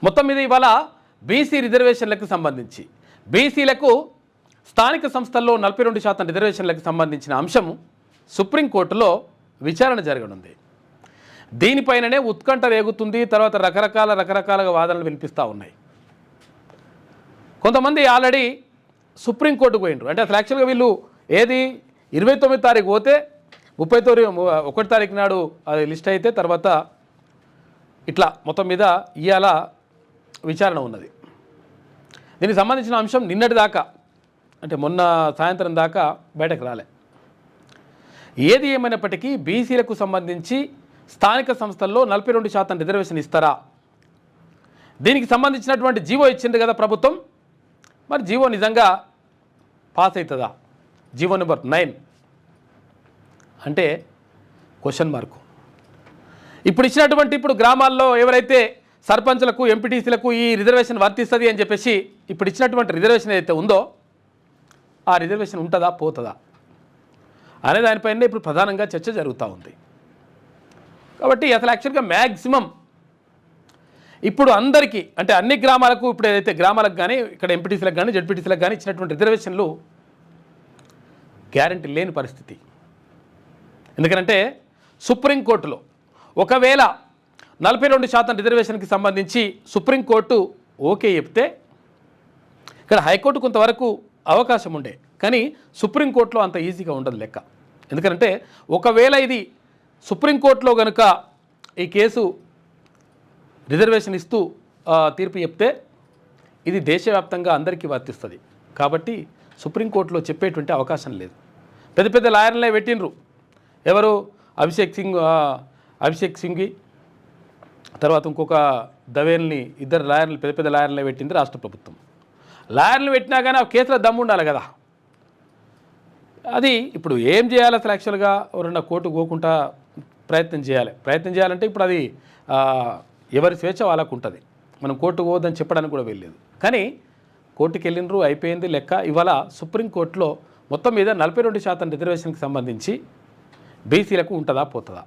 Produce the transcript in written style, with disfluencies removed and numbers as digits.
మొత్తం మీద ఇవాళ బీసీ రిజర్వేషన్లకు సంబంధించి బీసీలకు స్థానిక సంస్థల్లో 42% రిజర్వేషన్లకు సంబంధించిన అంశం సుప్రీంకోర్టులో విచారణ జరగనుంది. దీనిపైననే ఉత్కంఠ రేగుతుంది. తర్వాత రకరకాలుగా వాదనలు వినిపిస్తూ ఉన్నాయి. కొంతమంది ఆల్రెడీ సుప్రీంకోర్టుకు పోయినరు. అంటే అసలు యాక్చువల్గా వీళ్ళు ఏది 29 తారీఖు పోతే 1 తారీఖు నాడు అది లిస్ట్ అయితే తర్వాత ఇట్లా మొత్తం మీద ఇవాళ విచారణ ఉన్నది. దీనికి సంబంధించిన అంశం నిన్నటి దాకా అంటే మొన్న సాయంత్రం దాకా బయటకు రాలే. ఏది ఏమైనప్పటికీ బీసీలకు సంబంధించి స్థానిక సంస్థల్లో 42% రిజర్వేషన్ ఇస్తారా? దీనికి సంబంధించినటువంటి జీవో ఇచ్చింది కదా ప్రభుత్వం. మరి జీవో నిజంగా పాస్ అవుతుందా? జీవో నెంబర్ 9 అంటే క్వశ్చన్ మార్కు. ఇప్పుడు గ్రామాల్లో ఎవరైతే సర్పంచ్లకు ఎంపీటీసీలకు ఈ రిజర్వేషన్ వర్తిస్తుంది అని చెప్పేసి ఇప్పుడు ఇచ్చినటువంటి రిజర్వేషన్ ఏదైతే ఉందో ఆ రిజర్వేషన్ ఉంటుందా పోతుందా అనే దానిపైన ఇప్పుడు ప్రధానంగా చర్చ జరుగుతూ ఉంది. కాబట్టి అసలు యాక్చువల్గా మ్యాక్సిమం ఇప్పుడు అందరికీ అంటే అన్ని గ్రామాలకు ఇప్పుడు ఏదైతే గ్రామాలకు కానీ ఇక్కడ ఎంపీటీసీలకు కానీ జెడ్పీటీసీలకు కానీ ఇచ్చినటువంటి రిజర్వేషన్లు గ్యారంటీ లేని పరిస్థితి. ఎందుకంటే సుప్రీంకోర్టులో ఒకవేళ 42% రిజర్వేషన్కి సంబంధించి సుప్రీంకోర్టు ఓకే చెప్తే ఇక్కడ హైకోర్టు కొంతవరకు అవకాశం ఉండే, కానీ సుప్రీంకోర్టులో అంత ఈజీగా ఉండదు లెక్క. ఎందుకంటే ఒకవేళ ఇది సుప్రీంకోర్టులో కనుక ఈ కేసు రిజర్వేషన్ ఇస్తూ తీర్పు చెప్తే ఇది దేశవ్యాప్తంగా అందరికీ వర్తిస్తుంది. కాబట్టి సుప్రీంకోర్టులో చెప్పేటువంటి అవకాశం లేదు. పెద్ద లాయర్లే పెట్టినరు. ఎవరు? అభిషేక్ సింఘ్వి తర్వాత ఇంకొక దవేల్ని, ఇద్దరు లాయర్లు పెద్ద లాయర్లే పెట్టింది రాష్ట్ర ప్రభుత్వం. లాయర్లు పెట్టినా కానీ ఆ కేసులో దమ్ము ఉండాలి కదా. అది ఇప్పుడు ఏం చేయాలి అసలు యాక్చువల్గా ఎవరన్నా కోర్టుకు పోకుండా ప్రయత్నం చేయాలంటే ఇప్పుడు అది ఎవరి స్వేచ్ఛ వాళ్ళకు ఉంటుంది. మనం కోర్టుకు పోవద్దని చెప్పడానికి కూడా వెళ్ళలేదు. కానీ కోర్టుకు వెళ్ళినరు, అయిపోయింది లెక్క. ఇవాళ సుప్రీంకోర్టులో మొత్తం మీద 42% రిజర్వేషన్కి సంబంధించి బీసీలకు ఉంటుందా పోతుందా?